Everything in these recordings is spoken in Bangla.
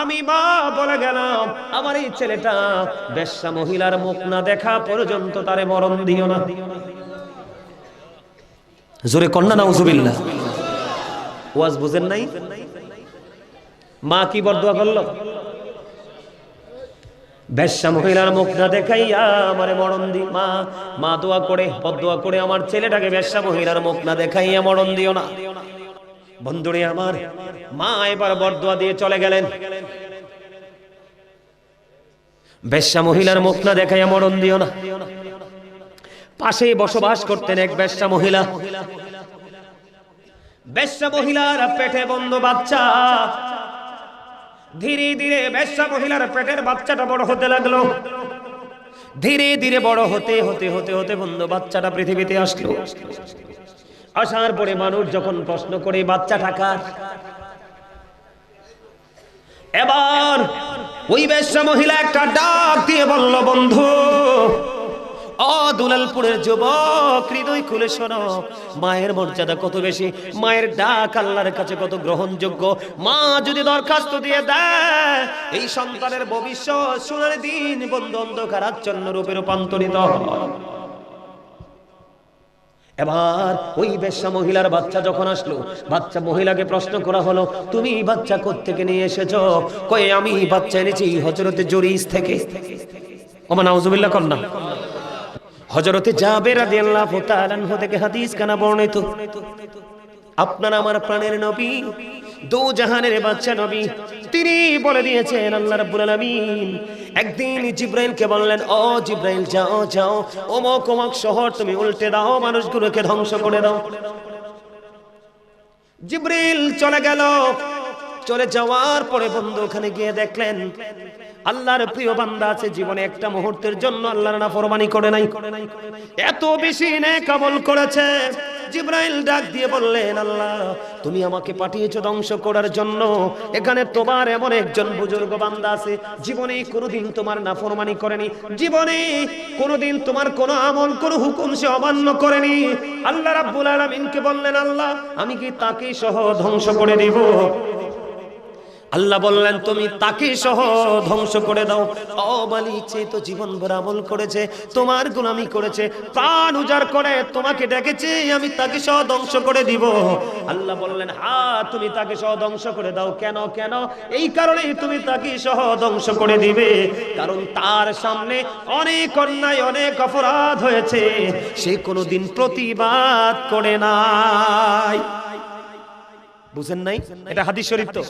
আমি মা বলে গেলাম, আমার এই ছেলেটা বেশ্যা মহিলার মুখ না দেখা পর্যন্ত তারে মরণ দিও না। জোরে কন্যা নাউজুবিল্লাহ। ওয়াজ বুঝেন নাই? মা কি বরদোয়া করলো? বেশ্যা মহিলার মুখ না দেখাইয়া আমারে মরণ দি। মা দোয়া করে, বদদোয়া করে, আমার ছেলেটাকে বেশ্যা মহিলার মুখ না দেখাইয়া মরণ দিও না। বন্ধুরে আমার, মা এবার বরদোয়া দিয়ে চলে গেলেন। বেশ্যা মহিলার মুখ না দেখাইয়া মরণ দিও না। পাশেই বসবাস করতেন এক বেশ্যা মহিলা। বেশ্যা মহিলার পেটে বন্ধ বাচ্চা। ধীরে ধীরে বেশ্যা মহিলার পেটের বাচ্চাটা বড় হতে লাগলো। ধীরে ধীরে বড় হতে হতে হতে হতে বন্ধু বাচ্চাটা পৃথিবীতে আসলো। আসার পরে মানুষ যখন প্রশ্ন করে বাচ্চাটা কার, এবার ওই বেশ্যা মহিলা একটা ডাক দিয়ে বলল, বন্ধু ও দুলালপুরের যুবক, হৃদয় খুলে শোনো, মায়ের মর্যাদা কত বেশি, মায়ের ডাক আল্লাহর কাছে কত গ্রহণযোগ্য। মা যদি দরখাস্ত দিয়ে দেয়, এই সন্তানের ভবিষ্যৎ সোনার দিন বন্ধু অন্ধকার আচ্ছন্ন রূপে রূপান্তরিত হয়। এবার ওই বেশ্যা মহিলার বাচ্চা যখন আসলো, বাচ্চা মহিলাকে প্রশ্ন করা হলো, তুমি বাচ্চা কোত্থেকে নিয়ে এসেছো? কই আমি বাচ্চা এনেছি হযরতে জুরাইজ থেকে। ওমা নাউজুবিল্লাহ কন্না। হযরতে জাবের রাদিয়াল্লাহু তাআলা আনহু থেকে হাদিস কানা বর্ণিত, আপনার আমার প্রাণের নবী, দো জাহানের বাদশা নবী, তিনি বলে দিয়েছেন, আল্লাহ রাব্বুল আলামিন একদিন জিবরাইলকে বললেন, ও জিবরাইল যাও যাও অমুক অমুক শহর তুমি উল্টে দাও, মানুষগুলোকে ধ্বংস করে দাও। জিবরাইল চলে গেল। চলে যাওয়ার পরে বন্ধু ওখানে গিয়ে দেখলেন আল্লাহর প্রিয় বান্দা আছে, জীবনে একটা মুহূর্তের জন্য আল্লাহর নাফরমানি করে নাই, এত বেশি নেক আমল করেছে। জিবরাইল ডাক দিয়ে বললেন, আল্লাহ তুমি আমাকে পাঠিয়েছো ধ্বংস করার জন্য, এখানে তোমার এমন একজন বুজুর্গ বান্দা আছে, জীবনে কোনোদিন তোমার নাফরমানি করেনি, জীবনে কোনোদিন তোমার কোনো আমল কোনো হুকুম সে অমান্য করেনি। আল্লাহ রাব্বুল আলামিনকে বললেন, আল্লাহ আমি কি তাকে সহ ধ্বংস করে দিব? আল্লাহ বললেন, তুমি তাকে সহ ধ্বংস করে দাও। ও মালিক, সে তো জীবন ভর আমল করেছে, তোমার গোলামি করেছে, প্রাণ উজাড় করে তোমাকে ডেকেছে, আমি তাকে সহ ধ্বংস করে দিব। আল্লাহ বললেন, হ্যাঁ তুমি তাকে সহ ধ্বংস করে দাও। কেন? কেন? এই কারণেই তুমি তাকে সহ ধ্বংস করে দিবে, কারণ তার সামনে অনেক অন্যায় অনেক অপরাধ হয়েছে, সে কোনোদিন প্রতিবাদ করে নাই। বুঝেন নাই? এটা হাদিস শরীফ। তো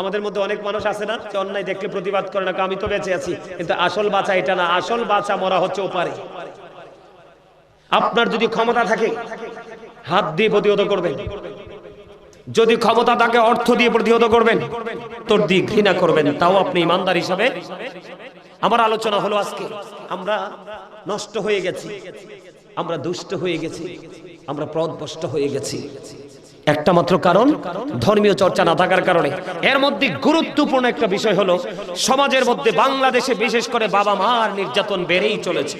আমাদের মধ্যে অনেক মানুষ আছে না, যে অন্যায় দেখলে প্রতিবাদ করে না, আমি তো বেঁচে আছি, কিন্তু আসল বাঁচা এটা না, আসল বাঁচা মরা হচ্ছে ওপারে। আপনার যদি ক্ষমতা থাকে হাত দিয়ে প্রতিহত করবেন, যদি ক্ষমতা থাকে অর্থ দিয়ে প্রতিহত করবেন, তোর দিয়ে ঘৃণা করবেন, তাও আপনি ইমানদার হিসাবে। আমার আলোচনা হলো আজকে আমরা নষ্ট হয়ে গেছি, আমরা দুষ্ট হয়ে গেছি, আমরা পথভ্রষ্ট হয়ে গেছি। একটা মাত্র কারণ, ধর্মীয় চর্চা না থাকার কারণে। এর মধ্যে গুরুত্বপূর্ণ একটা বিষয় হলো, সমাজের মধ্যে বাংলাদেশে বিশেষ করে বাবা মার নির্যাতন বেড়েই চলেছে।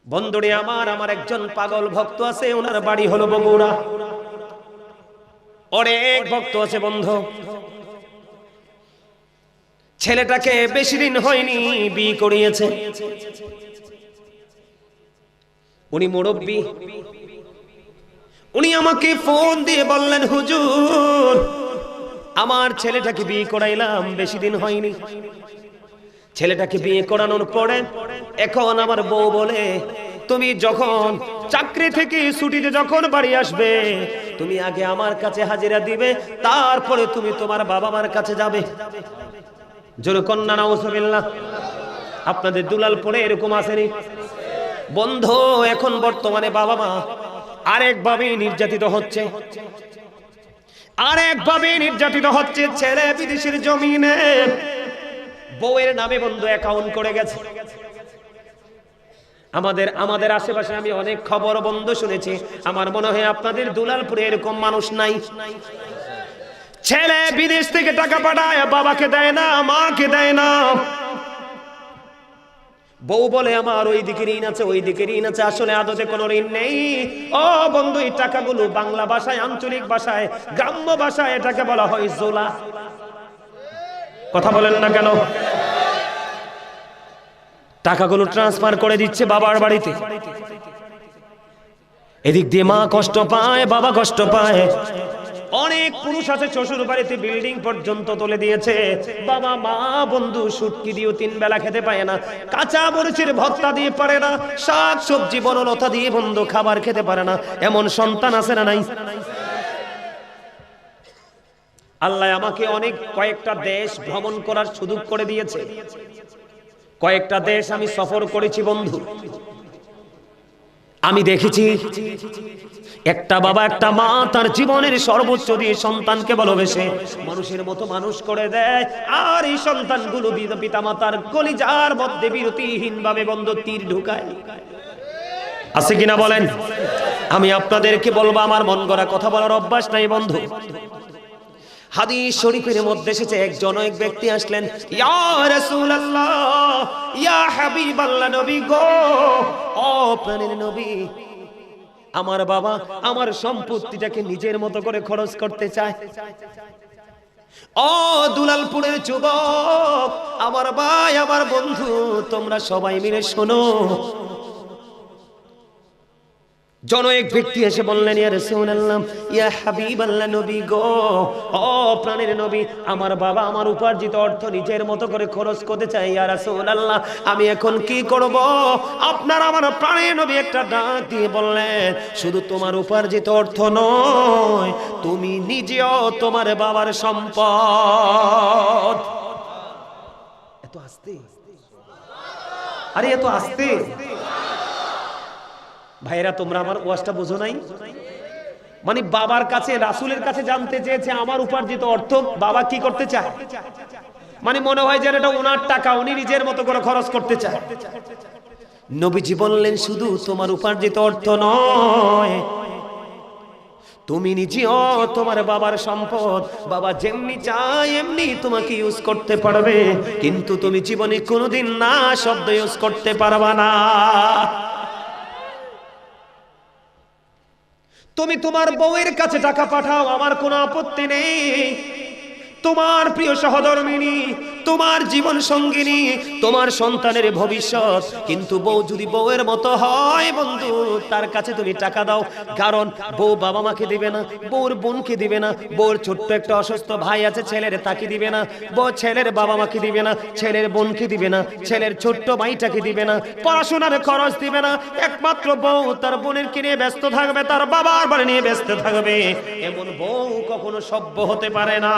বন্ধুরে আমার একজন পাগল ভক্ত আছে, ওনার বাড়ি হলো বগুড়া। অনেক ভক্ত আছে বন্ধু, ছেলেটাকে বেশি দিন হয়নি বিয়ে করিয়েছে। উনি মুরব্বী, উনি আমাকে ফোন দিয়ে বললেন, হুজুর আমার ছেলেটাকে বিয়ে করাইলাম, বেশি দিন হয়নি। ছেলেটাকে বিয়ে করানোর পরে এখন আমার বউ বলে, তুমি যখন চাকরি থেকে ছুটিতে যখন বাড়ি আসবে, তুমি আগে আমার কাছে হাজিরা দিবে, তারপরে তুমি তোমার বাবা মার কাছে যাবে। জোরে কন্যা নাউজুবিল্লাহ। আপনাদের দুলালপুরে এরকম আসেনি বন্ধু? এখন বর্তমানে বাবা মা আরেকভাবে নির্যাতিত হচ্ছে, আরেকভাবে নির্যাতিত হচ্ছে। ছেলে বিদেশের জমিনে বউয়ের নামে বন্ধু অ্যাকাউন্ট করে গেছে। আমাদের আশেপাশে আমি অনেক খবর বন্ধ শুনেছি, আমার মনে হয় আপনাদের দুলালপুরে এরকম মানুষ নাই। ছেলে বিদেশ থেকে টাকা পাঠায়, বাবাকে দেয় না, মাকে দেয় না, বউ বলে আমার ওই দিকে ঋণ আছে, ওই দিকে ঋণ আছে, আসলে আদতে কোনো ঋণ নেই। ও বন্ধু, এই টাকাগুলো বাংলা ভাষায়, আঞ্চলিক ভাষায়, গ্রাম্য ভাষায় এটাকে বলা হয় জোলা। কথা বলেন না কেন? টাকাগুলো ট্রান্সফার করে দিচ্ছে বাবার বাড়িতে। এদিক দিয়ে মা কষ্ট পায়, বাবা কষ্ট পায়। অনেক পুরুষ আছে শ্বশুর বাড়িতে বিল্ডিং পর্যন্ত তুলে দিয়েছে, বাবা মা বন্ধু শুটকি দিয়েও 3 বেলা খেতে পায় না, কাঁচা মরিচের ভর্তা দিয়ে পারে না, শাক সবজি বনলতা দিয়ে বন্ধু খাবার খেতে পারে না। এমন সন্তান আছে না নাই? আল্লাহ আমাকে কয়েকটা দেশ ভ্রমণ করার সুযোগ করে দিয়েছে। কয়েকটা দেশ আমি সফর করেছি বন্ধু। আমি দেখেছি একটা বাবা একটা মা তার জীবনের সর্বোচ্চ দিয়ে সন্তানকে ভালোবেসে মানুষের মতো মানুষ করে দেয়, আর এই সন্তানগুলো পিতামাতার কলিজার মধ্যে বিরতিহীন ভাবে বন্ধ তীর ঢুকায়। আছে কিনা বলেন? আমি আপনাদেরকে বলবো, আমার মন গড়া কথা বলার অভ্যাস নাই বন্ধু। হাদিস শরীফের মধ্যে এসেছে, এক ব্যক্তি আসলেন, ইয়া রাসূলুল্লাহ, ইয়া হাবিবাল্লাহ, নবী গো, ও প্রাণের নবী, আমার বাবা আমার সম্পত্তিটাকে নিজের মতো করে খরচ করতে চায়। ও দুলালপুরের যুবক, আমার ভাই, আমার বন্ধু, তোমরা সবাই মিলে শোনো। এক ব্যক্তি এসে বললেন, ইয়া রাসূলুল্লাহ, ইয়া হাবিবাল্লাহ, নবী গো, ও প্রাণের নবী, আমার বাবা আমার উপার্জিত অর্থ নিজের মতো করে খরচ করতে চাই। ইয়া রাসূলুল্লাহ, আমি এখন কি করব? আপনার আমার প্রাণের নবী একটা ডাক দিয়ে বললেন, শুধু তোমার উপার্জিত অর্থ নয়, তুমি নিজেও তোমার বাবার সম্পদ। এত আস্তে, আরে এত আস্তে ভাইরা, তোমরা আমার ওয়াজটা বুঝো নাই? মানে বাবার কাছে, রাসূলের কাছে জানতে চেয়েছে আমার উপার্জিত অর্থ বাবা কি করতে চায়। মানে মনে হয় যে এটা ওনার টাকা, উনি নিজের মতো করে খরচ করতে চায়। নবীজি বললেন, শুধু তোমার উপার্জিত অর্থ নয়, তুমি নিজেও তোমার বাবার সম্পদ। বাবা যেমনি চায় এমনি তোমাকে ইউজ করতে পারবে, কিন্তু তুমি জীবনে কোনোদিন না শব্দ ইউজ করতে পারবা না। তুমি তোমার বউয়ের কাছে টাকা পাঠাও, আমার কোনো আপত্তি নেই। তোমার প্রিয় সহধর্মিনী, তোমার জীবন সঙ্গিনী, তোমার সন্তানের ভবিষ্যৎ, কিন্তু বউ যদি বউয়ের মতো হয় বন্ধু, তার কাছে তুমি টাকা দাও। কারণ বউ বাবা মাকে দিবে না, বউর বোনকে দিবে না, বউর ছোট্ট একটা অসুস্থ ভাই আছে ছেলের তাকে দিবে না, বউ ছেলের বাবা মাকে দিবে না, ছেলের বোনকে দিবে না, ছেলের ছোট্ট ভাইটাকে দিবে না, পড়াশোনার খরচ দিবে না। একমাত্র বউ তার বোনের নিয়ে ব্যস্ত থাকবে, তার বাবার বাড়ি নিয়ে ব্যস্ত থাকবে। এমন বউ কখনো সভ্য হতে পারে না।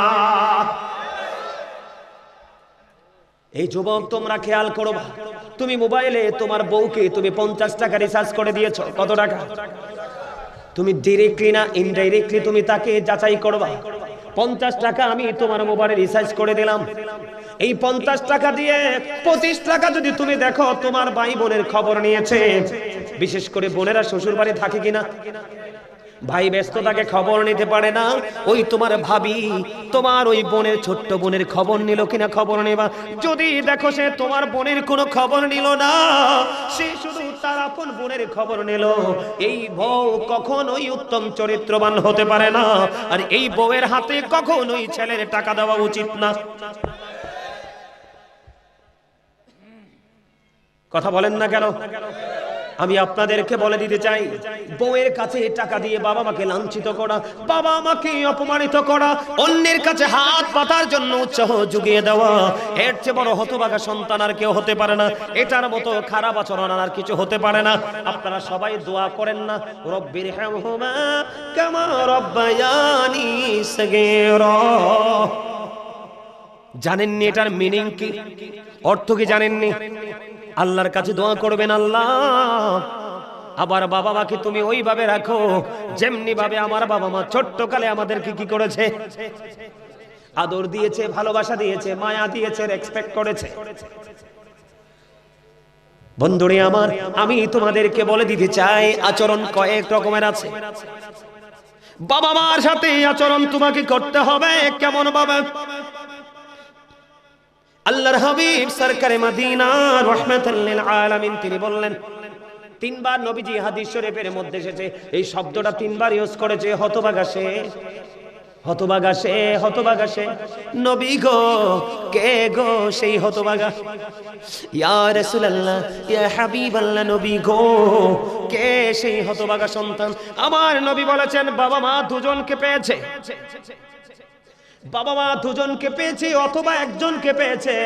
এই যুবক, তোমরা খেয়াল করো, তুমি মোবাইলে তোমার বউকে তুমি 50 টাকা রিচার্জ করে দিয়েছো, কত টাকা? তুমি ডাইরেক্টলি না ইনডাইরেক্টলি তুমি তাকে যাচাই করবা। 50 টাকা আমি তোমার মোবাইলে রিচার্জ করে দিলাম, এই 50 টাকা দিয়ে 25 টাকা যদি তুমি দেখো তোমার ভাই বোনের খবর নিয়েছে, বিশেষ করে বোনেরা শ্বশুর বাড়ি থাকে কিনা, ভাই ব্যস্ত তাকে খবর নিতে পারে না, ওই তোমার ভাবি তোমার ওই বোনের ছোট্ট বোনের খবর নিল কিনা খবর নেবা। যদি দেখো সে তোমার বোনের কোনো খবর নিল না, সে শুধু তার আপন বোনের খবর নিল, এই বউ কখনোই উত্তম চরিত্রবান হতে পারে না। আর এই বউয়ের হাতে কখনোই ছেলের টাকা দেওয়া উচিত না। কথা বলেন না কেন? আমি আপনাদেরকে বলে দিতে চাই, বউয়ের কাছে টাকা দিয়ে বাবা মাকে লাঞ্ছিত করা, বাবা মাকে অপমানিত করা, অন্যের কাছে হাত পাতার জন্য উৎসাহ জুগিয়ে দেওয়া, এর চেয়ে বড় হতভাগা সন্তান আর কেউ হতে পারে না। এটার মতো খারাপ আচরণ আর কিছু হতে পারে না। আপনারা সবাই দোয়া করেন না, রব্বির হামহুমা কামা রব্বায়ানি সগীরা। জানেননি এটার মিনিং কি, অর্থ কি জানেননি? আল্লাহর কাছে দোয়া করবেন, আল্লাহ আবার বাবা মাকে তুমি ওইভাবে রাখো যেমনি ভাবে আমার বাবা মা ছোট্টকালে আমাদেরকে কি করেছে, আদর দিয়েছে, ভালোবাসা দিয়েছে, মায়া দিয়েছে, রেসপেক্ট করেছে। বন্ধুরে আমার, আমি তোমাদেরকে বলে দিতে চাই, আচরণ কয়েক রকমের আছে। বাবা মার সাথে আচরণ তোমাকে করতে হবে কেমন ভাবে? আল্লাহর হাবিব সরকারে মদিনা রাহমাতাল লিল আলামিন তিনি বললেন, তিনবার নবীজি হাদিস শরীফের মধ্যে এসেছে এই শব্দটা তিনবার ইউজ করেছে, হতভাগা সে, হতভাগা সে, হতভাগা সে। নবী গো, কে গো সেই হতভাগা? ইয়া রাসূলুল্লাহ, ইয়া হাবিবাল্লাহ, নবী গো, কে সেই হতভাগা সন্তান? আমার নবী বলেছেন বাবা মা দুজনকে পেয়েছে, বাবা মা দুজনকে পেয়েছে অথবা একজনকে পেয়েছে,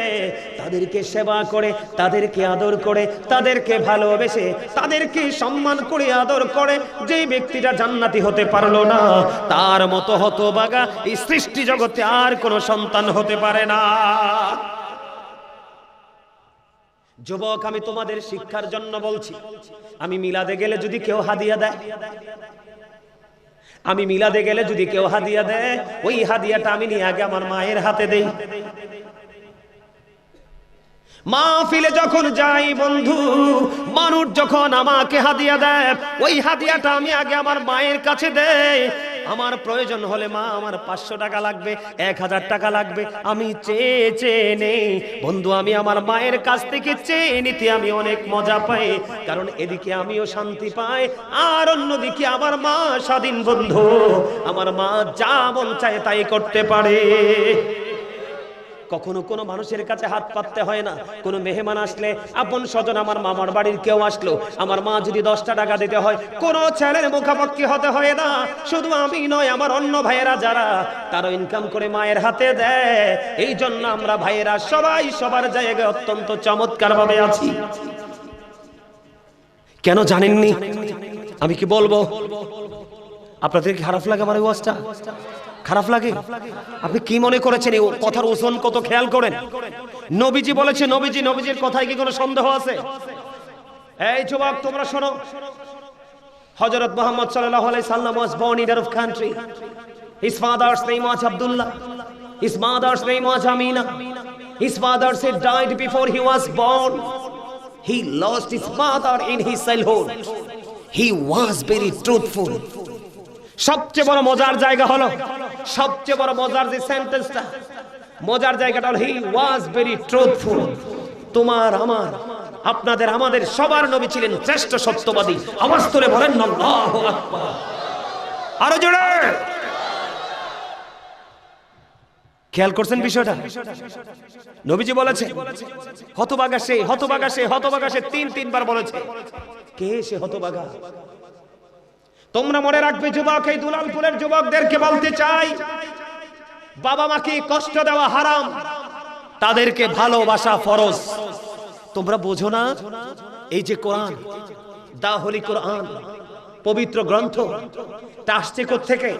তাদেরকে সেবা করে, তাদেরকে আদর করে, তাদেরকে ভালোবেসে, তাদেরকে সম্মান করে আদর করে যেই ব্যক্তিটা জান্নাতি হতে পারলো না, তার মতো হতভাগা এই সৃষ্টি জগতে আর কোনো সন্তান হতে পারে না। যুবক, আমি তোমাদের শিক্ষার জন্য বলছি, আমি মিলাদে গেলে যদি কেউ হাদিয়া দেয়, আমি মিলাদে গেলে যদি কেউ হাদিয়া দেয়, ওই হাদিয়াটা আমি নিয়ে আগে আমার মায়ের হাতে দেই। মাহফিলে যখন যাই বন্ধু, মানুষ যখন আমাকে হাদিয়া দেয়, ওই হাদিয়াটা আমি আগে আমার মায়ের কাছে দেই। আমার প্রয়োজন হলে মা, আমার 500 টাকা লাগবে, 1000 টাকা লাগবে, আমি চেয়ে চেয়ে নেই বন্ধু। আমি আমার মায়ের কাছ থেকে চেয়ে নিতে আমি অনেক মজা পাই, কারণ এদিকে আমিও শান্তি পাই, আর অন্যদিকে আমার মা স্বাধীন বন্ধু, আমার মা যা মন চায় তাই করতে পারে। কখনো কোনো মানুষের কাছে হাত পাততে হয় না। কোনো মেহমান আসলে, আপন স্বজন, আমার মামার বাড়ির কেউ আসলো, আমার মা যদি 10টা টাকা দিতে হয়, কোনো ছেলের মুখাপক্ষি হতে হয় না। শুধু আমি নয়, আমার অন্য ভাইয়েরা যারা, তারা ইনকাম করে মায়ের হাতে দেয়। এই জন্য আমরা ভাইয়েরা সবাই সবার জায়গায় অত্যন্ত চমৎকার ভাবে আছি। কেন জানেননি? আমি কি বলবো? আপনাদের কি খারাপ লাগে আমার এই ওয়াজটা? খারাপ লাগে? আপনি কি মনে করেছেন এই কথার ওজন কত খেয়াল করেন? নবীজি বলেছে, নবীজির কথায় কি কোনো সন্দেহ আছে? এই যুবক তোমরা শোনো, হযরত মুহাম্মদ সাল্লাল্লাহু আলাইহি সাল্লাম was born in Arab country. His father's name was Abdullah. His mother's name was Amina. His father said died before he was born. He lost his mother in his childhood. He was very truthful. সবচেয়ে বড় মজার জায়গা হলো, সবচেয়ে বড় মজার যে সেন্টেন্সটা, মজার জায়গাটা হলো হি ওয়াজ ভেরি ট্রুথফুল। তোমার, আমার, আপনাদের, আমাদের সবার নবী ছিলেন শ্রেষ্ঠ সত্যবাদী। আওয়াজ তুলে বলেন আল্লাহু আকবার, আরো জোরে। খেয়াল করছেন বিষয়টা? নবীজি বলেছে হতভাগা সে, হতভাগা সে, হতভাগা সে, তিনবার বলেছে। কে সে হতভাগা? তোমরা মনে রাখবে যুবক, এই দুলালপুরের যুবকদেরকে বলতে চাই, বাবা মাকে কষ্ট দেওয়া হারাম, তাদেরকে ভালোবাসা ফরজ। তোমরা বোঝো না? এই যে কোরআন, দা হোলি কোরআন, পবিত্র গ্রন্থ, তা আসছে কোত্থেকে?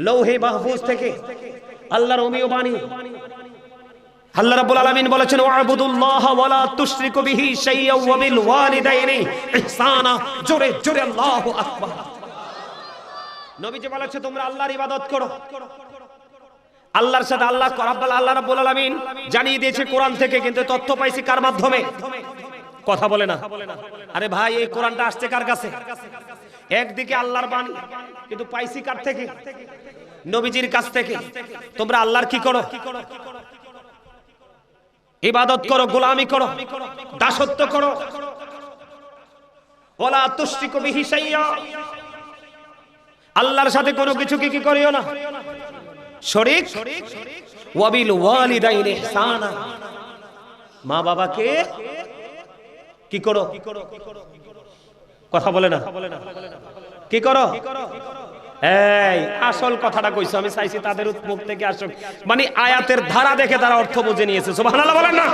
লৌহে মাহফুজ থেকে, আল্লাহর অমীয় বাণী। আল্লাহ রাব্বুল আলামিন বলেছেন ওয়াবুদুল্লাহ ওয়া লা তুশরিকু বিহি শাইয়্যান ওয়া বিল ওয়ালিদাইনি ইহসানা। জোরে জোরে আল্লাহু আকবার। নবীজি বলেছে তোমরা আল্লাহর ইবাদত করো। আল্লাহর সাথে আল্লাহ আল্লাহ রাব্বুল আলামিন জানিয়ে দিয়েছে কোরআন থেকে, কিন্তু তথ্য পাইছি কার মাধ্যমে? কথা বলে না। আরে ভাই, এই কোরআনটা আসছে কার কাছে? একদিকে আল্লাহর বাণী, কিন্তু পাইছি কার থেকে? নবীজির কাছ থেকে। তোমরা আল্লাহর কি করো? ইবাদত করো, গোলামি করো, দাসত্ব করো। ওয়ালা তুশরিকু বিহি শাইয়্যা, আল্লাহর সাথে কোনো কিছুকে কি করিও না শরীক। ওয়া বিল ওয়ালিদাইনি ইহসানা, মা বাবাকে কি করো? কথা বলে না। কি করো? এই আসল কথাটা কইছো, আমি চাইছি তাদের মুখ থেকে আসুক, মানে আয়াতের ধারা দেখে তারা অর্থ বুঝে নিয়েছে। সুবহানাল্লাহ বলেন না?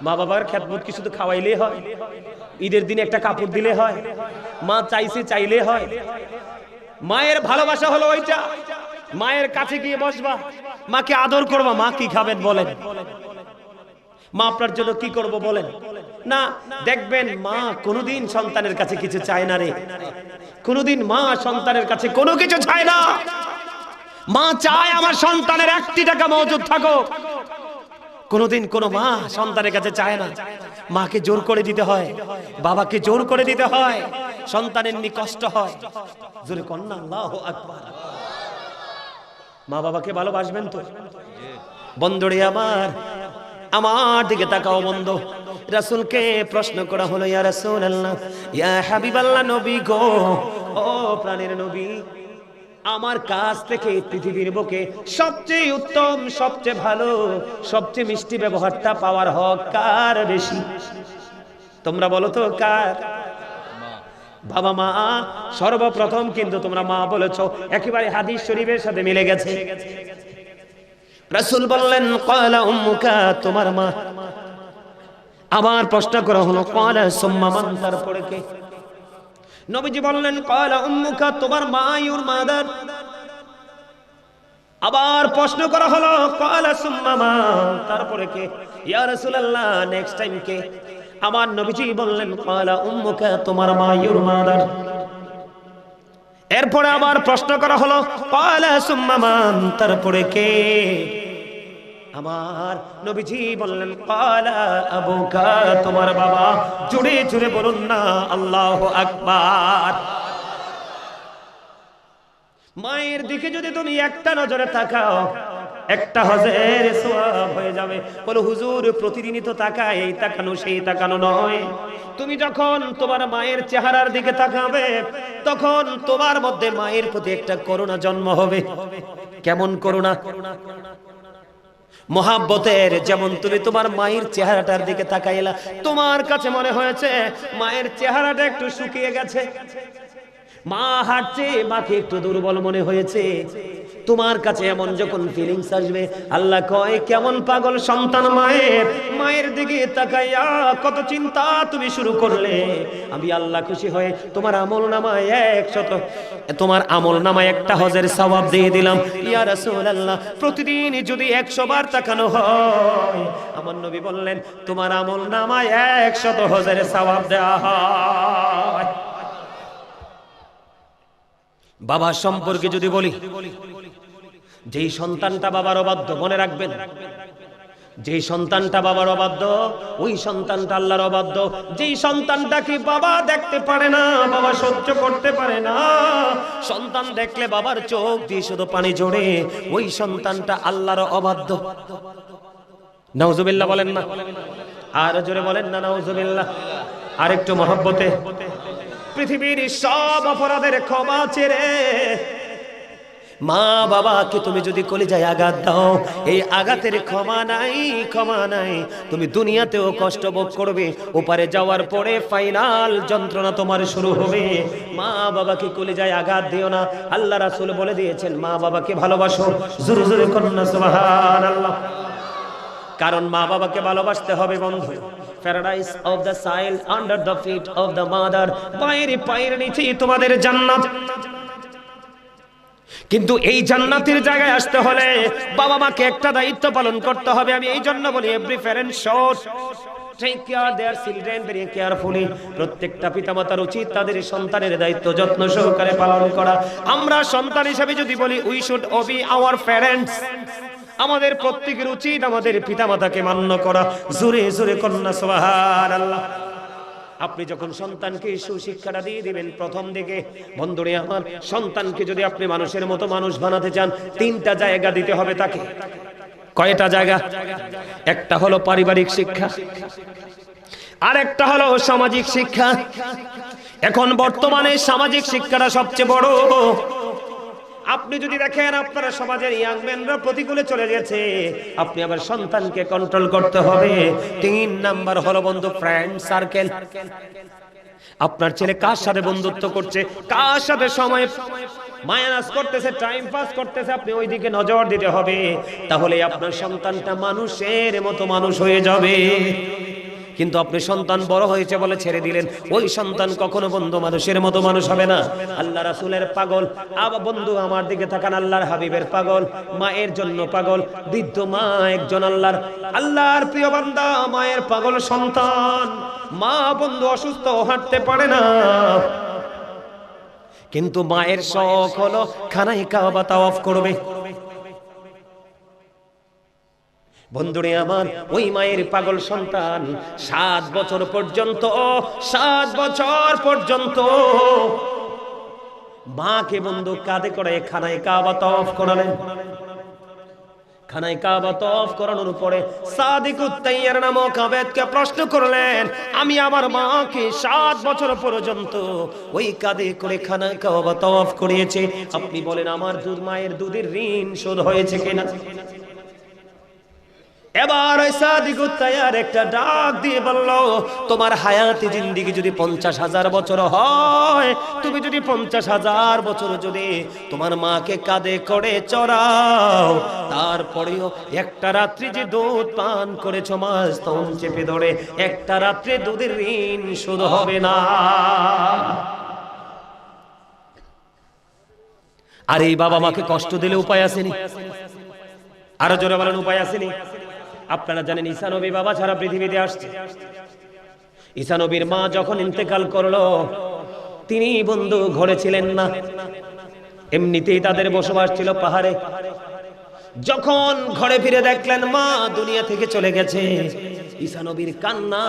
মা বাবার খেদমত কি শুধু খাওয়াইলেই হয়? ঈদের দিনে একটা কাপড় দিলে হয়? মা চাইলে হয়? মায়ের ভালোবাসা হলো ওইটা, মায়ের কাছে গিয়ে বসবা, মাকে আদর করবা। মা কি খাবেন বলেন? মা আপনার জন্য কি করব বলেন? না, দেখবেন মা কোনোদিন সন্তানের কাছে কিছু চায় না রে। কোনোদিন মা সন্তানের কাছে কোনো কিছু চায় না। মা চায় আমার সন্তানের 1টি টাকা মজুদ থাকুক। কোনোদিন কোনো মা সন্তানের কাছে চায় না। মাকে জোর করে দিতে হয়, বাবাকে জোর করে দিতে হয়, সন্তানের নি কষ্ট হয়। জোরে কন্যা আল্লাহু আকবার। মা বাবাকে ভালোবাসবেন তো? বন্ধুরে আমার দিকে তাকাও বন্ধু। রাসূলকে প্রশ্ন করা হলো, ইয়া রাসূলুল্লাহ, ইয়া হাবিবাল্লাহ, নবী গো, ও প্রাণের নবী, আমার কাছ থেকে পৃথিবীর বুকে সবচেয়ে উত্তম, সবচেয়ে ভালো, সবচেয়ে মিষ্টি ব্যবহারটা পাওয়ার হক কার বেশি? তোমরা বলো তো কার? বাবা মা সর্বপ্রথম, কিন্তু তোমরা মা বলেছো, একেবারে হাদিস শরীফের সাথে মিলে গেছে। রাসূল বললেন ক্বালা উম্মুকা, তোমার মা। আবার প্রশ্ন করা হলো, ক্বালা সুম্মা মান, তারপরে কে? নবীজি বললেন ক্বালা উম্মুকা, তোমার মা, ইউর মাদার। আবার প্রশ্ন করা হলো, ক্বালা সুম্মা মান, তারপরে কে? ইয়া রাসূলুল্লাহ, নেক্সট টাইম কে? আমার নবীজি বললেন ক্বালা উম্মুকা, তোমার মা, ইউর মাদার। এরপরে আবার প্রশ্ন করা হলো, ক্বালা সুম্মা মান, তারপরে কে? আমার নবীজি বললেন ক্বালা আবুকা, তোমার বাবা। জোরে জোরে বলুন না আল্লাহু আকবার। মায়ের দিকে যদি তুমি একটা নজরে তাকাও, একটা হজের সওয়াব হয়ে যাবে। বলো হুজুর, প্রতিদিনই তো তাকাই, এই তাকানো সেই তাকানো নয়। তুমি যখন তোমার মায়ের চেহারার দিকে তাকাবে, তখন তোমার মধ্যে মায়ের প্রতি একটা করুণা জন্ম হবে। কেমন করুণা? মোহাব্বতের। যেমন তুমি তোমার মায়ের চেহারাটার দিকে তাকাইলা, তোমার কাছে মনে হয়েছে মায়ের চেহারাটা একটু শুকিয়ে গেছে, মা হাঁটছে, মাকে একটু দুর্বল মনে হয়েছে। তোমার কাছে এমন যখন ফিলিংস আসবে, আল্লাহ কয় কেমন পাগল সন্তান মায়ের, মায়ের দিকে তাকাইয়া কত চিন্তা তুমি শুরু করলে। আমি আল্লাহ খুশি হয়ে তোমার আমলনামায় 100, তোমার আমলনামায় একটা হজের সওয়াব দিয়ে দিলাম। ইয়া রাসূলুল্লাহ, প্রতিদিন যদি 100 বার তাকানো হয়, আমার নবী বললেন তোমার আমলনামায় 100 হজের সওয়াব দেওয়া হয়। বাবা সম্পর্কে যদি বলি, যেই সন্তানটা বাবার অবাধ্য, মনে রাখবেন, যেই সন্তানটা বাবার অবাধ্য, ওই সন্তানটা আল্লাহর অবাধ্য। যেই সন্তানটাকে বাবা দেখতে পারে না, বাবা সহ্য করতে পারে না, সন্তান দেখলে বাবার চোখ দিয়ে শুধু পানি ঝরে, ওই সন্তানটা আল্লাহর অবাধ্য। নাউজুবিল্লাহ বলেন না? আর জোরে বলেন না নাউজুবিল্লাহ? আর একটু মহব্বতে। পৃথিবীর সব অপরাধের ক্ষমা চেয়ে মা বাবাকে তুমি যদি কলিজায় আঘাত দাও, এই আঘাতের ক্ষমা নাই, ক্ষমা নাই। তুমি দুনিয়াতেও কষ্ট ভোগ করবে, ওপারে যাওয়ার পরে ফাইনাল যন্ত্রণা তোমার শুরু হবে। মা বাবাকে কলিজায় আঘাত দিও না। আল্লাহ রাসূল বলে দিয়েছেন মা বাবাকে ভালোবাসো। জোরে জোরে কন্যা সুবহানাল্লাহ। কারণ মা বাবাকে ভালোবাসতে হবে বন্ধু। প্যারাডাইস অফ দ্য সাইল under the feet of the mother, পায়ের পায়ের নিচে তোমাদের জান্নাত। কিন্তু এই জান্নাতের জায়গায় আসতে হলে বাবা মাকে একটা দায়িত্ব পালন করতে হবে। আমি এই জন্য বলি every parent should take care their children very carefully. প্রত্যেকটা পিতামাতার উচিত তাদের সন্তানের দায়িত্ব যত্ন সহকারে পালন করা। আমরা সন্তান হিসেবে যদি বলি we should Obi our parents, আমাদের প্রত্যেকের উচিত আমাদের পিতামাতাকে মান্য করা। জোরে জোরে কন্যা সুবহানাল্লাহ। আপনি যখন সন্তানকে সুশিক্ষাটা দিয়ে দিবেন প্রথম দিকে, বন্ধুরে আমার, সন্তানকে যদি আপনি মানুষের মতো মানুষ বানাতে চান, 3টা জায়গা দিতে হবে তাকে। কয়টা জায়গা? একটা হলো পারিবারিক শিক্ষা, আর একটা হলো সামাজিক শিক্ষা। এখন বর্তমানে সামাজিক শিক্ষাটা সবচেয়ে বড়। আপনি যদি দেখেন আপনারা সমাজের ইয়াং ম্যানরা প্রতিকূলে চলে গেছে, আপনি আবার সন্তানকে কন্ট্রোল করতে হবে। 3 নাম্বার হলো বন্ধু ফ্রেন্ড সার্কেল। আপনার ছেলে কার সাথে বন্ধুত্ব করছে, কার সাথে সময় মাইনাস করতেছে, টাইম পাস করতেছে, আপনি ওই দিকে নজর দিতে হবে। তাহলে আপনার সন্তানটা মানুষের মতো মানুষ হয়ে যাবে। কিন্তু আপনি সন্তান বড় হয়েছে বলে ছেড়ে দিলেন, ওই সন্তান কখনো বন্ধু মানুষের মতো মানুষ হবে না। আল্লাহ রাসূলের পাগল, আবার বন্ধু আমার দিকে তাকান, আল্লাহর হাবিবের পাগল, মায়ের জন্য পাগল, বৃদ্ধ মা একজন আল্লাহর প্রিয় বান্দা, মায়ের পাগল সন্তান। মা বন্ধু অসুস্থ, হাঁটতে পারে না, কিন্তু মায়ের শখ হলো খানায় কাবা তাওয়াফ করবে। বন্ধুরে আমার, ওই মায়ের পাগল সন্তান 7 বছর পর্যন্ত, 7 বছর পর্যন্ত মাকে বন্ধু কাঁধে করে খানায় কাবা তাওয়াফ করালেন। খানায় কাবা তওয়াফ করানোর পরে সাদিকুত তাইয়ার নামক আবেদকে প্রশ্ন করলেন, আমি আমার মাকে 7 বছর পর্যন্ত ওই কাঁধে করে খানায় কাবা তওয়াফ করিয়েছে, আপনি বলেন আমার মায়ের দুধের ঋণ শোধ হয়েছে কিনা? এবার ওই সাদিকুত তাইয়ার একটা ডাক দিয়ে বলল, তোমার হায়াতে জিন্দেগি যদি 50,000 বছর হয়, তুমি যদি 50,000 বছর যদি তোমার মাকে কাঁধে করে চড়াও, তারপরেও একটা রাত্রি যে দুধ পান করেছো মা স্তন চেপে ধরে, একটা রাত্রে দুধের ঋণ শোধ হবে না। আর এই বাবা মাকে কষ্ট দিলে উপায় আসেনি? আরো জোরে বলেন, উপায় আসেনি? আপনারা জানেন ঈসা নবী বাবা ছাড়া পৃথিবীতে আসছে। ঈসা নবীর মা যখন ইন্তেকাল করলো, তিনি বন্ধু ঘরে ছিলেন না, এমনিতেই তাদের বসবাস ছিল পাহাড়ে। যখন ঘরে ফিরে দেখলেন মা দুনিয়া থেকে চলে গেছে, ঈসা নবীর কান্না,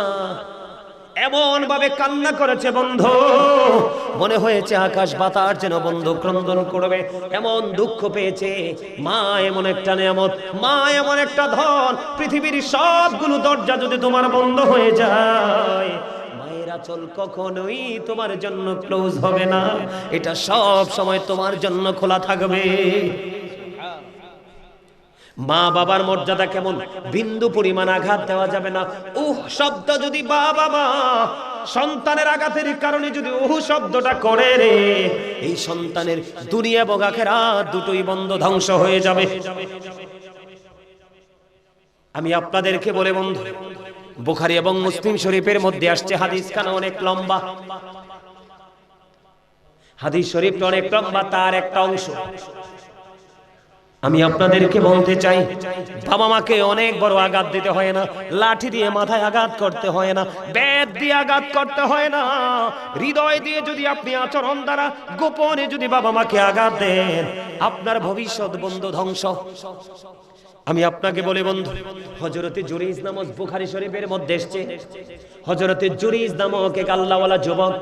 এমন ভাবে কান্না করেছে বন্ধু, মনে হয়েছে আকাশ বাতাস যেন বন্ধু ক্রন্দন করবে, এমন দুঃখ পেয়েছে। মা এমন একটা নিয়ামত, মা এমন একটা ধন, পৃথিবীর সবগুলো দরজা যদি তোমার বন্ধ হয়ে যায়, মায়ের আঁচল কখনোই তোমার জন্য ক্লোজ হবে না, এটা সব সময় তোমার জন্য খোলা থাকবে। মা বাবার মর্যাদা কেমন, বিন্দু পরিমাণ আঘাত দেওয়া যাবে না। শব্দ যদি বাবা মা সন্তানের আঘাতের কারণে যদি শব্দটা করে রে, এই সন্তানের দুনিয়া এবং আখিরাত দুটোই বন্ধ, ধ্বংস হয়ে যাবে। আমি আপনাদেরকে বলে বন্ধু, বুখারী এবং মুসলিম শরীফের মধ্যে আসছে, হাদিস খানা অনেক লম্বা, হাদিস শরীফটা অনেক লম্বা, তার একটা অংশ আমি আপনাদেরকে বলতে চাই। বাবা মাকে অনেক বড় আঘাত দিতে হয় না, লাঠি দিয়ে মাথায় আঘাত করতে হয় না, বেত দিয়ে আঘাত করতে হয় না, হৃদয় দিয়ে যদি আপনি আচরণ দ্বারা গোপনে যদি বাবা মাকে আঘাত দেন, আপনার ভবিষ্যৎ বন্ধু ধ্বংস। আমি আপনাকে বলি বন্ধু, হযরতে জুরাইজ নামক বুখারী শরীফের মধ্যে এসেছে, হযরতে জুরাইজ নামক এক আল্লাহওয়ালা যুবক।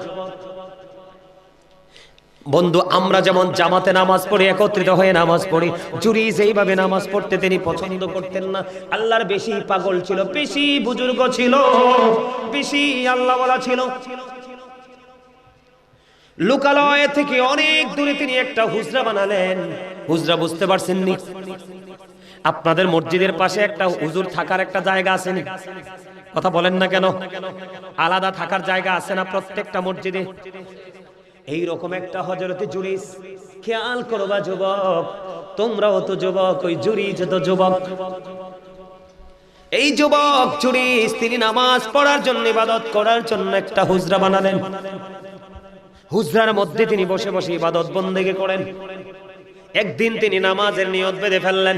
বন্ধু, আমরা যেমন জামাতে নামাজ পড়ি, একত্রিত হয়ে নামাজ পড়ি, জুরাইজ এইভাবে নামাজ পড়তে তিনি পছন্দ করতেন না। আল্লাহর বেশি পাগল ছিল, বেশি বুজুর্গ ছিল, বেশি আল্লাহওয়ালা ছিল। লোকালয় থেকে অনেক দূরে তিনি একটা হুজরা বানালেন। হুজরা বুঝতে পারছেন নি? আপনাদের মসজিদের পাশে একটা হুজুর থাকার একটা জায়গা আছে নি? কথা বলেন না কেন? আলাদা থাকার জায়গা আছে না প্রত্যেকটা মসজিদে? এইরকম একটা হযরতে জুরাইজ, খেয়াল করবা যুবক, তোমরাও তো যুবক, ওই জুরাইজ তো যুবক। এই যুবক জুরাইজ তিনি নামাজ পড়ার জন্য, ইবাদত করার জন্য একটা হুজরা বানালেন। হুজরার মধ্যে তিনি বসে বসে ইবাদত বন্দেগি করেন। একদিন তিনি নামাজের নিয়ত বেঁধে ফেললেন।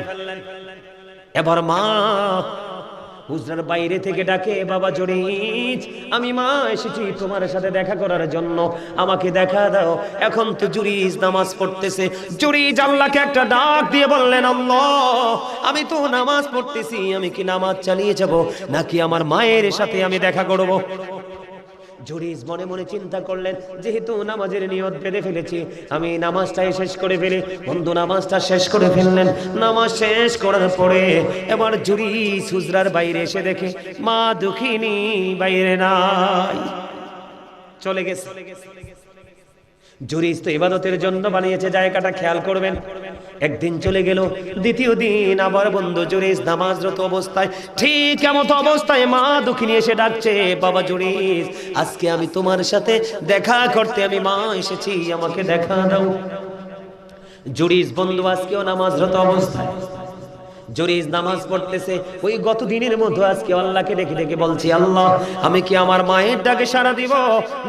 এবার মা হুজরার বাইরে থেকে ডাকে, বাবা জুরাইজ, আমি মা এসেছি তোমার সাথে দেখা করার জন্য, আমাকে দেখা দাও। এখন তো জুরাইজ নামাজ পড়তেছে। জুরাইজ আল্লাহকে একটা ডাক দিয়ে বললেন, আল্লাহ, আমি তো নামাজ পড়তেছি, আমি কি নামাজ চালিয়ে যাব নাকি আমার মায়ের সাথে আমি দেখা করব? জুরাইজ মনে মনে চিন্তা করলেন, যেহেতু নামাজের নিয়ত বেঁধে ফেলেছি, আমি নামাজটাই শেষ করে ফেলি। বন্ধু নামাজটা শেষ করে ফেললেন। নামাজ শেষ করার পরে এবার জুরাইজ হুজরার বাইরে এসে দেখে মা দুঃখিনী বাইরে নাই, চলে গেছে। জুরাইজ তো ইবাদতের জন্য বানিয়েছে জায়গাটা, খেয়াল করবেন। একদিন চলে গেল, দ্বিতীয় দিন আবার বন্ধু জুরাইজ নামাজরত অবস্থায়, ঠিক এমন অবস্থায় মা দুঃখিনী এসে ডাকছে, বাবা জুরাইজ, আজকে আমি তোমার সাথে দেখা করতে আমি মা এসেছি, আমাকে দেখা দাও। জুরাইজ বন্ধু আজকেও নামাজরত অবস্থায়, জুরাইজ নামাজ পড়তেছে। ওই গত দিনের মধ্যে আজকে আল্লাহকে ডেকে ডেকে বলছি, আল্লাহ, আমি কি আমার মায়ের ডাকে সাড়া দিব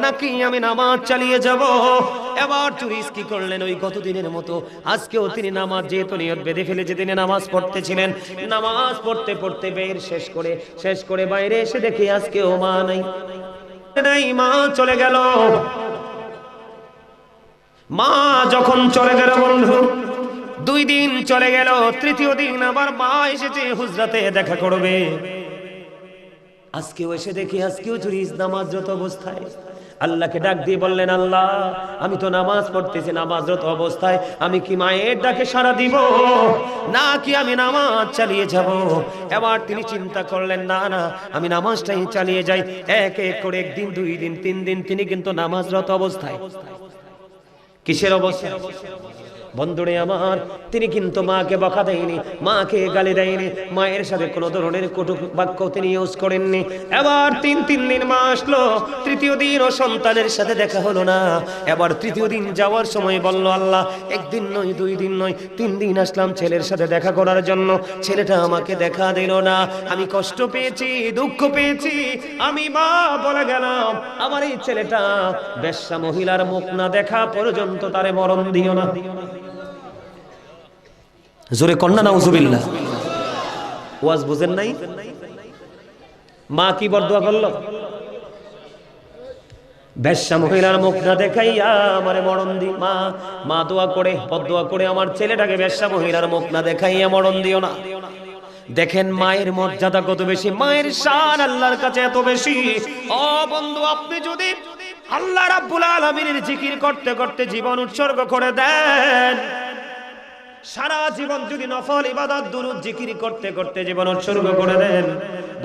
নাকি আমি নামাজ চালিয়ে যাব? এবার জুরাইজ কি করলেন, ওই গত দিনের মতো আজকেও তিনি নামাজ, যেহেতু নিয়ত বেঁধে ফেলেছে, তিনি নামাজ পড়তেছিলেন। নামাজ পড়তে পড়তে বের শেষ করে বাইরে এসে দেখি আজকেও মা নাই, মা চলে গেল। মা যখন চলে গেল বন্ধু, 2 দিন চলে গেল, তৃতীয় দিন আবার মা এসেছে হুজরাতে দেখা করবে। আজকেও এসে দেখি আজকেও জুরাইজ নামাজরত অবস্থায়। আল্লাহকে ডাক দিয়ে বললেন, আল্লাহ আমি তো নামাজ পড়তেছি, নামাজরত অবস্থায় আমি কি মায়ের ডাকে সাড়া দিব নাকি আমি নামাজ চালিয়ে যাব? এবার তিনি চিন্তা করলেন, না না আমি নামাজটাই চালিয়ে যাই। এক এক করে একদিন, 2 দিন, 3 দিন তিনি কিন্তু নামাজরত অবস্থায়, কিসের অবস্থায়? বন্ধুরে আমার, তিনি কিন্তু মাকে বকা দেয়নি, মাকে গালি দেয়নি, মায়ের সাথে কোনো ধরনের কটু বাক্য তিনি ইউজ করেননি। এবার 3 দিন মা আসলো, তৃতীয় দিন ও সন্তানের সাথে দেখা হলো না। এবার তৃতীয় দিন যাওয়ার সময় বলল, আল্লাহ একদিন নয়, 2 দিন নয়, 3 দিন আসলাম ছেলের সাথে দেখা করার জন্য, ছেলেটা আমাকে দেখা দিল না। আমি কষ্ট পেয়েছি, দুঃখ পেয়েছি, আমি মা বলে গেলাম আমার এই ছেলেটা বেশ্যা মহিলার মুখ না দেখা পর্যন্ত তারে মরণ দিও না। জোরে কন্যা নাউজুবিল্লাহ। ওয়াজ বুঝেন নাই? মা কি বরদোয়া করলো? বেশ্যা মহিলার মুখ না দেখাইয়া আমারে মরণ দি। মা দোয়া করে, বরদোয়া করে, আমার ছেলেটাকে বেশ্যা মহিলার মুখ না দেখাইয়া মরণ দিও না। দেখেন মায়ের মর্যাদা কত বেশি, মায়ের শান আল্লাহর কাছে এত বেশি। ও বন্ধু, আপনি যদি আল্লাহ রাব্বুল আলামিনের জিকির করতে করতে জীবন উৎসর্গ করে দেন, সারা জীবন যদি নফল ইবাদত দুরূদ জিকির করতে করতে জীবন উৎসর্গ করে দেন,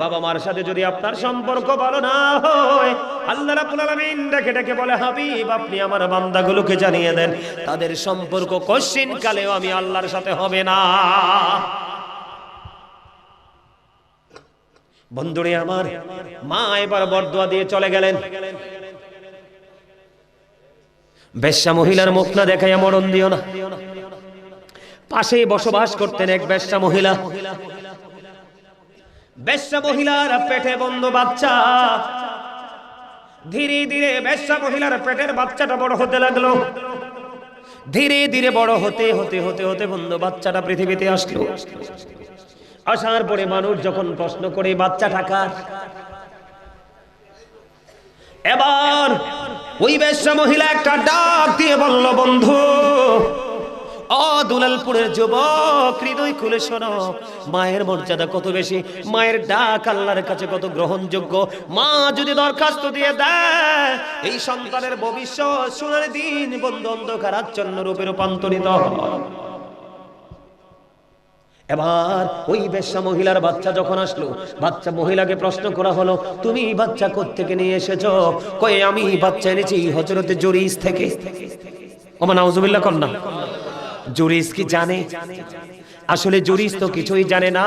বাবা মার সাথে যদি আপনার সম্পর্ক ভালো না হয়, আল্লাহ রাব্বুল আলামিন ডেকে ডেকে বলে, হাবিব আপনি আমার বান্দাগুলোকে জানিয়ে দেন তাদের সম্পর্ক কশিন কালেও আমি আল্লাহর সাথে হবে না। বন্ধুরে আমার, মা এবার বরদোয়া দিয়ে চলে গেলেন, বেশ্যা মহিলার মুখ না দেখাইয়া মরণ দিও না। পাশেই বসবাস করতেন এক বেশ্যা মহিলা। বেশ্যা মহিলার পেটে বন্ধু বাচ্চা। ধীরে ধীরে বেশ্যা মহিলার পেটের বাচ্চাটা বড় হতে লাগলো। ধীরে ধীরে বড় হতে হতে হতে হতে বন্ধু বাচ্চাটা পৃথিবীতে আসলো। আসার পরে মানুষ যখন প্রশ্ন করে বাচ্চাটা কার, এবার ওই বেশ্যা মহিলা একটা ডাক দিয়ে বলল, বন্ধু ও দুলালপুরের যুবক, হৃদয় খুলে শোনো, মায়ের মর্যাদা কত বেশি, মায়ের ডাক আল্লাহর কাছে কত গ্রহণযোগ্য। মা যদি দরখাস্ত দিয়ে দেয়, এই সন্তানের ভবিষ্যৎ সোনার দিন বন্ধু অন্ধকার আচ্ছন্ন রূপে রূপান্তরিত হয়। এবার ওই বেশ্যা মহিলার বাচ্চা যখন আসলো, বাচ্চা মহিলাকে প্রশ্ন করা হলো, তুমি বাচ্চা কোত্থেকে নিয়ে এসেছো? কয়ে আমি বাচ্চা এনেছি হযরতে জুরিস থেকে। ওমা নাউজুবিল্লাহ কন্যা। জুরিস কি জানে? আসলে জুরিস তো কিছুই জানে না।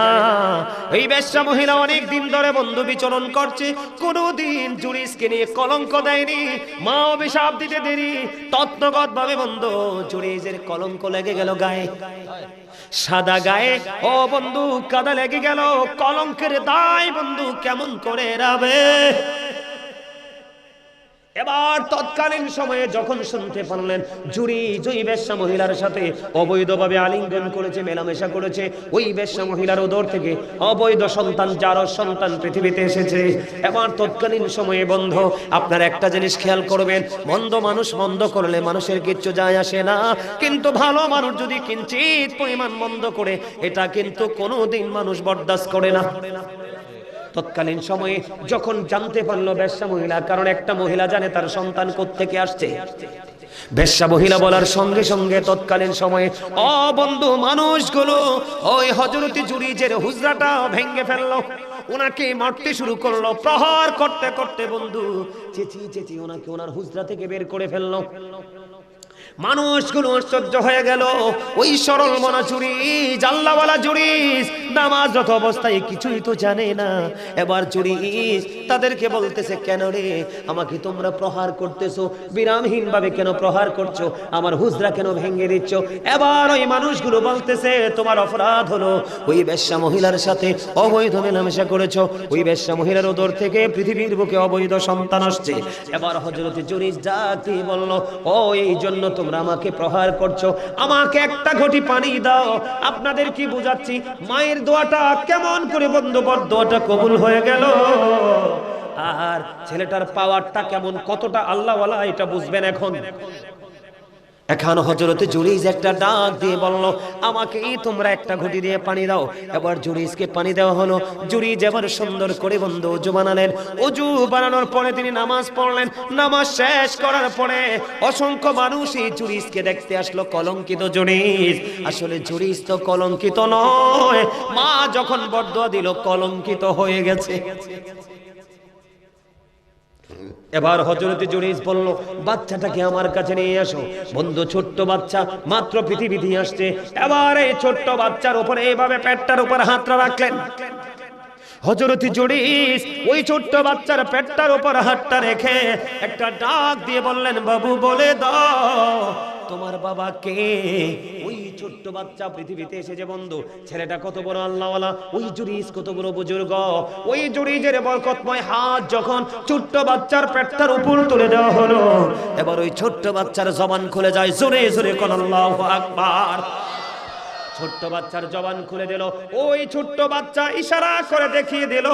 এই বেশ্যা মহিলা অনেক দিন ধরে বন্ধু বিচরণ করছে, কোনদিন জুরিসকে নিয়ে কলঙ্ক দেয়নি, মা অভিশাপ দিতে দেরি, তত্ত্বগত ভাবে বন্ধু জুরিসের কলঙ্ক লেগে গেল গায়ে, সাদা গায়ে। ও বন্ধু কাদা লেগে গেল, কলঙ্কের দায় বন্ধু কেমন করে এড়াবে? এবার তৎকালীন সময়ে যখন শুনতে পারলেন জুরিস ওই বেশ্যা মহিলার সাথে অবৈধভাবে আলিঙ্গন করেছে, মেলামেশা করেছে, ওই বেশ্যা মহিলার উদর থেকে অবৈধ সন্তান, যার সন্তান পৃথিবীতে এসেছে। এবার তৎকালীন সময়ে বন্ধ আপনার একটা জিনিস খেয়াল করবেন, মন্দ মানুষ মন্দ করলে মানুষের কিচ্ছু যায় আসে না, কিন্তু ভালো মানুষ যদি কিঞ্চিত পরিমাণ মন্দ করে, এটা কিন্তু কোনোদিন মানুষ বরদাস্ত করে না। তৎকালীন সময়ে যখন জানতে পারলো বেশ্যা মহিলা, কারণ একটা মহিলা জানে তার সন্তান কোত্থেকে আসছে, বেশ্যা মহিলা বলার সঙ্গে সঙ্গে তৎকালীন সময়ে ও বন্ধু মানুষগুলো ওই হযরতে জুরিজের হুজরাটা ভেঙে ফেললো, ওনাকে মারতে শুরু করলো, প্রহার করতে করতে বন্ধু চেঁচিয়ে চেঁচিয়ে ওনাকে ওনার হুজরা থেকে বের করে ফেললো। মানুষগুলো আশ্চর্য হয়ে গেল, ওই সরল মনা জুরিস, আল্লাহওয়ালা জুরিস, নামাজরত অবস্থায় কিছুই তো জানে না। এবার জুরিস তাদেরকে বলতেছে, কেন রে আমাকে তোমরা প্রহার করতেছো, বিরামহীন ভাবে কেন প্রহার করছো, আমার হুজরা কেন ভেঙে দিচ্ছ? এবার ওই মানুষগুলো বলতেছে, তোমার অপরাধ হলো ওই বেশ্যা মহিলার সাথে অবৈধ মেলামেশা করেছো, ওই বেশ্যা মহিলার উদর থেকে পৃথিবীর বুকে অবৈধ সন্তান আসছে। এবার হযরতে জুরিস জাতি বলল, ও এই জন্য তোমরা আমাকে প্রহার করছো, আমাকে একটা ঘটি পানি দাও। আপনাদের কি বুঝাচ্ছি মায়ের দোয়াটা কেমন করে বন্ধু বরদোয়াটা কবুল হয়ে গেল, আর ছেলেটার পাওয়ারটা কেমন, কতটা আল্লাহওয়ালা, এটা বুঝবেন এখন। এখন হযরত জুরাইজ একটা ডাক দিয়ে বলল, আমাকেই তোমরা একটা ঘটি দিয়ে পানি দাও। এবার জুরাইজকে পানি দেওয়া হলো। জুরাইজ এবার সুন্দর করে বন্ধু ওযু বানালেন। ওযু বানানোর পরে তিনি নামাজ পড়লেন। নামাজ শেষ করার পরে অসংখ্য মানুষ এই জুরাইজকে দেখতে আসলো। কলঙ্কিত জুরাইজ, আসলে জুরাইজ তো কলঙ্কিত নয়, মা যখন বরদোয়া দিল কলঙ্কিত হয়ে গেছে। এবার হযরত জুরাইজ বলল, বাচ্চাটাকে আমার কাছে নিয়ে আসো। বন্ধু ছোট্ট বাচ্চা মাত্র পৃথিবীতে আসছে। এবার এই ছোট্ট বাচ্চার উপরে এইভাবে পেটটার উপর হাতটা রাখলেন। হযরত জুরাইজ ওই ছোট্ট বাচ্চার পেটটার উপর হাতটা রেখে একটা ডাক দিয়ে বললেন, বাবু বলে দাও তোমার বাবা কে? ওই ছোট্ট বাচ্চা পৃথিবীতে এসেছে বন্ধু, ছেলেটা কত বড় আল্লাহওয়ালা, ওই জুরাইজ কত বড় বুজুর্গ। ওই জুরাইজের বরকতময় হাত যখন ছোট্ট বাচ্চার পেটটার উপর তুলে দেওয়া হলো, এবার ওই ছোট্ট বাচ্চার জবান খুলে যায়। জোরে জোরে কোন আল্লাহু আকবার। ছোট্ট বাচ্চার জবান খুলে দিল। ওই ছোট্ট বাচ্চা ইশারা করে দেখিয়ে দিল,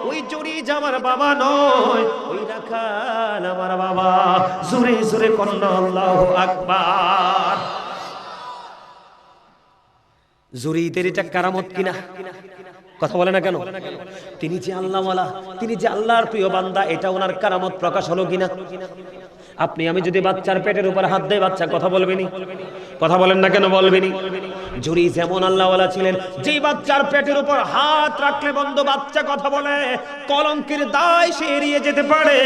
ওই জুরাইজ আমার বাবা নয়, ওই রাখাল আমার বাবা। জোরে জোরে কোন আল্লাহু আকবার। জুরাইজের এটা কারামত কিনা? কথা বলে না কেন? তিনি যে আল্লাহওয়ালা, তিনি যে আল্লাহর প্রিয় বান্দা, এটা ওনার কারামত প্রকাশ হলো কিনা? আপনি আমি যদি বাচ্চার পেটের উপর হাত দেয়, বাচ্চা কথা বলবেনি? কথা বলেন না কেন? বলবেনি। জুরাইজ যেমন আল্লাহওয়ালা ছিলেন, যে বাচ্চার পেটের উপর হাত রাখলে বন্ধু বাচ্চা কথা বলে, কলঙ্কের দায় সে এড়িয়ে যেতে পারে,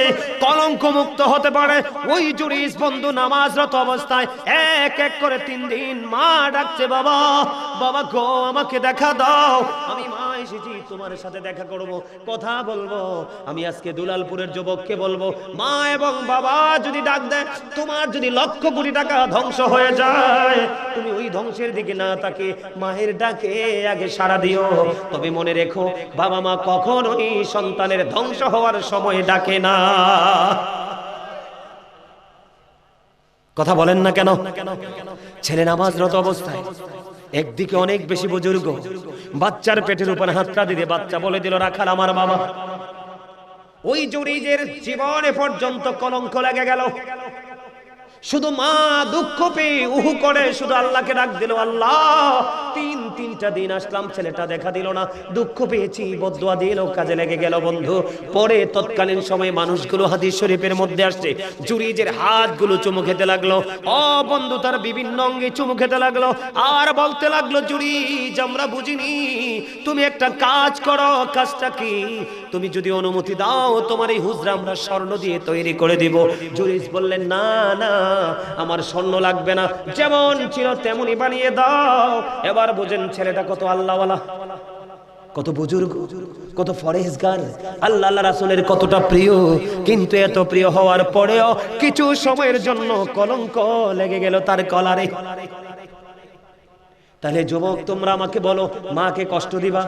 কলঙ্ক মুক্ত হতে পারে। ওই জুরাইজ বন্ধু নামাজরত অবস্থায় এক এক করে 3 দিন মা ডাকছে, বাবা বাবা গো আমাকে দেখা দাও, আমি মা এসেছি তোমার সাথে দেখা করব, কথা বলবো। আমি আজকে দুলালপুরের যুবককে বলবো, মা এবং বাবা যদি ডাক দেয়, তোমার যদি লক্ষ কোটি টাকা ধ্বংস হয়ে যায়, তুমি ওই ধ্বংসের দিকে না তাকে মায়ের ডাকে আগে সাড়া দিও। তবে মনে রেখো, বাবা মা কখনোই সন্তানের ধ্বংস হওয়ার সময় ডাকে না। কথা বলেন না কেন? ছেলে নামাজরত অবস্থায় একদিকে অনেক বেশি বুজুর্গ, বাচ্চার পেটের উপর হাতটা দিতে বাচ্চা বলে দিল, রাখাল আমার বাবা। ওই জুরাইজের জীবনে পর্যন্ত কলঙ্ক লেগে গেল। শুধু মা দুঃখ পেয়ে উহু করে শুধু আল্লাহকে ডাক দিল, আল্লাহ 3টা দিন আসলাম, ছেলেটা দেখা দিল না, দুঃখ পেয়েছি, বদদুয়া দিল, কাজে লেগে গেল বন্ধু। পরে তৎকালীন সময় মানুষগুলো হাদিস শরীফের মধ্যে আসছে, জুরাইজের হাতগুলো চুমু খেতে লাগলো। ও বন্ধু, তার বিভিন্ন অঙ্গে চুমু খেতে লাগলো আর বলতে লাগলো, জুরাইজ আমরা বুঝিনি, তুমি একটা কাজ করো। কাজটা কি? তুমি যদি অনুমতি দাও, তোমার এই হুজরা আমরা স্বর্ণ দিয়ে তৈরি করে দিব। জুরাইজ বললেন, না না, আমার স্বর্ণ লাগবে না, যেমন ছিল তেমনই বানিয়ে দাও। এবার বুঝেন ছেলেটা কত আল্লাহওয়ালা, কত বুজুর্গ, কত ফরেজগার, আল্লাহ রাসূলের কতটা প্রিয়। কিন্তু এত প্রিয় হওয়ার পরেও কিছু সময়ের জন্য কলঙ্ক লেগে গেল তার কলারে। তাহলে যুবক, তোমরা আমাকে বলো, মাকে কষ্ট দিবা?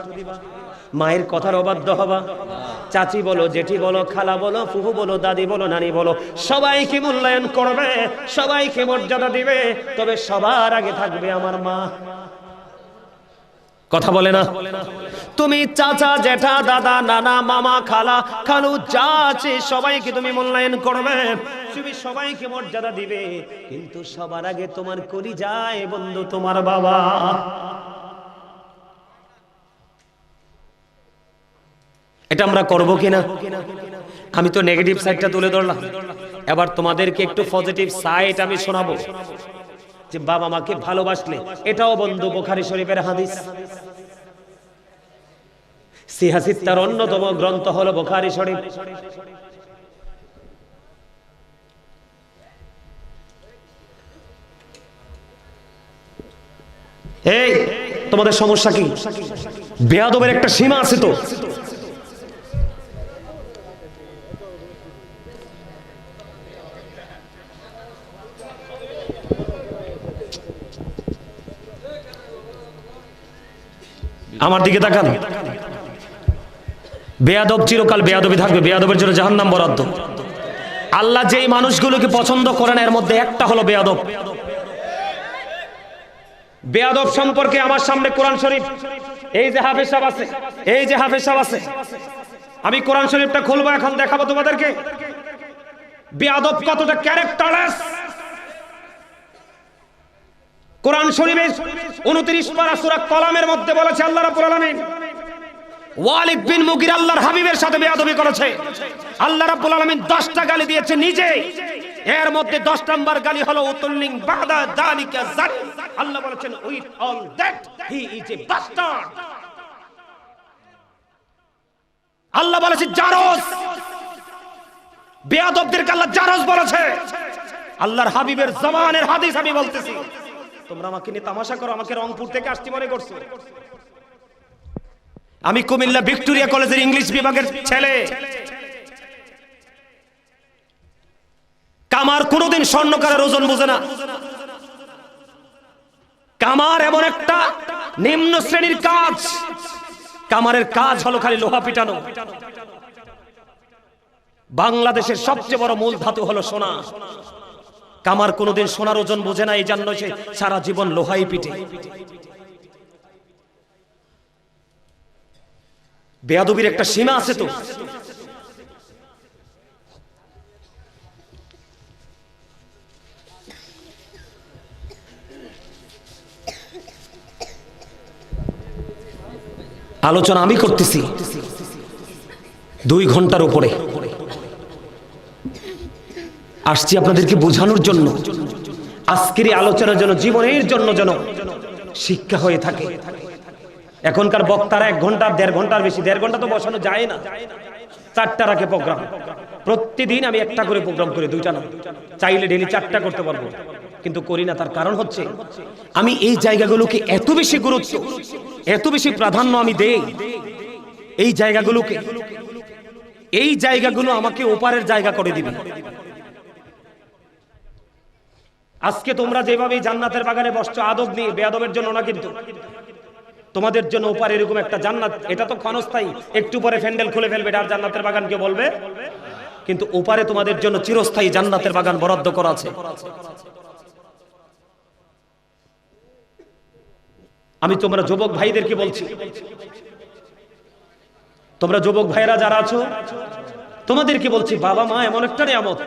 মায়ের কথার অবাধ্য হবা? চাচি বলো, জেঠি বলো, খালা বলো, ফুফু বলো, দাদি বলো, নানি বলো, সবাইকে মূল্যায়ন করবে, সবাইকে মর্যাদা দিবে, তবে সবার আগে থাকবে আমার মা। কথা বলে না? তুমি চাচা, জেঠা, দাদা, নানা, মামা, খালা, খালু যা আছে সবাইকে তুমি মূল্যায়ন করবে, তুমি সবাইকে মর্যাদা দিবে, কিন্তু সবার আগে তোমার কলিজায় বন্ধু তোমার বাবা। এটা আমরা করব কিনা? আমি তো নেগেটিভ সাইডটা তুলে ধরলাম, এবার তোমাদেরকে একটু পজিটিভ সাইড আমি শোনাবো, যে বাবা মাকে ভালোবাসলে, এটাও বন্ধু বুখারী শরীফের হাদিস। সিহাসিত্তার অন্যতম গ্রন্থ হলো বুখারী শরীফ। এই তোমাদের সমস্যা কি? বেয়াদবের একটা সীমা আছে তো। আমার দিকে তাকান। বেয়াদব চিরকাল বেয়াদবি থাকবে, বেয়াদবের জন্য জাহান্নাম বরাদ্দ। আল্লাহ যেই মানুষগুলোকে পছন্দ করেন এর মধ্যে একটা হলো বেয়াদব। বেয়াদব সম্পর্কে আমার সামনে কোরআন শরীফ, এই যে হাফেজ সাহেব আছে, এই যে হাফেজ সাহেব আছে, আমি কোরআন শরীফটা খুলবো, এখন দেখাবো তোমাদেরকে বেয়াদব কতটা ক্যারেক্টারলেস। কোরআন শরীফের 29 পারা সূরা কলামের মধ্যে বলেছে আল্লাহ রাব্বুল আলামিন ওয়ালিদ বিন মুগির আল্লাহর হাবিবের সাথে বেয়াদবি করেছে। আল্লাহ রাব্বুল আলামিন 10টা গালি দিয়েছে নিজে, এর মধ্যে 10 নাম্বার গালি হলো উতুল্লিং বাদা যালিকা জানি। আল্লাহ বলেছেন with all that he is a bastard. Allah বলেছে জারজ, বেয়াদবদেরকে আল্লাহ জারজ বলেছে। আল্লাহর হাবিবের জামানের হাদিস আমি বলতেছি, তোমরা আমাকে নিয়ে তামাশা করো, আমাকে রংপুর থেকে আসছি মনে করছো। আমি কুমিল্লা ভিক্টোরিয়া কলেজের ইংলিশ বিভাগের ছেলে। কামার কোনোদিন স্বর্ণকারের ওজন বোঝে না। কামার এমন একটা নিম্ন শ্রেণীর কাজ, কামারের কাজ হলো খালি লোহা পিটানো। বাংলাদেশের সবচেয়ে বড় মূল ধাতু হলো সোনা। কামার কোনোদিন সোনার ওজন বোঝে না, এই জন্য সে সারা জীবন লোহাই পিটে। বেয়াদবির একটা সীমা আছে তো। আলোচনা আমি করতেছি 2 ঘন্টার উপরে, আসছি আপনাদেরকে বোঝানোর জন্য। আজকের এই আলোচনার জন্য, জীবনের জন্য যেন শিক্ষা হয়ে থাকে। এখনকার বক্তারা 1 ঘন্টা 1.5 ঘন্টার বেশি, 1.5 ঘন্টা তো বসানো যায় না। 4টা রাখে প্রোগ্রাম, প্রতিদিন আমি একটা করে প্রোগ্রাম করি, 2টা না। চাইলে ডেইলি 4টা করতে পারবো, কিন্তু করি না। তার কারণ হচ্ছে আমি এই জায়গাগুলোকে এত বেশি গুরুত্ব, এত বেশি প্রাধান্য আমি দেই এই জায়গাগুলোকে। এই জায়গাগুলো আমাকে ওপারের জায়গা করে দিবে। আজকে তোমরা যেভাবে জান্নাতের বাগানে বসছো আদব নিয়ে, বেয়াদবের জন্য না, কিন্তু তোমাদের জন্য ওপারে এরকম একটা জান্নাত। এটা তো ক্ষণস্থায়ী, একটু পরে ফ্যান্ডেল খুলে ফেলবে, আর জান্নাতের বাগান কে বলবে। কিন্তু ওপারে তোমাদের জন্য চিরস্থায়ী জান্নাতের বাগান বরাদ্দ করা আছে। আমি তোমরা যুবক ভাইদেরকে বলছি, তোমরা যুবক ভাইরা যারা আছো তোমাদেরকে বলছি, বাবা মা এমন একটা নিয়ামত,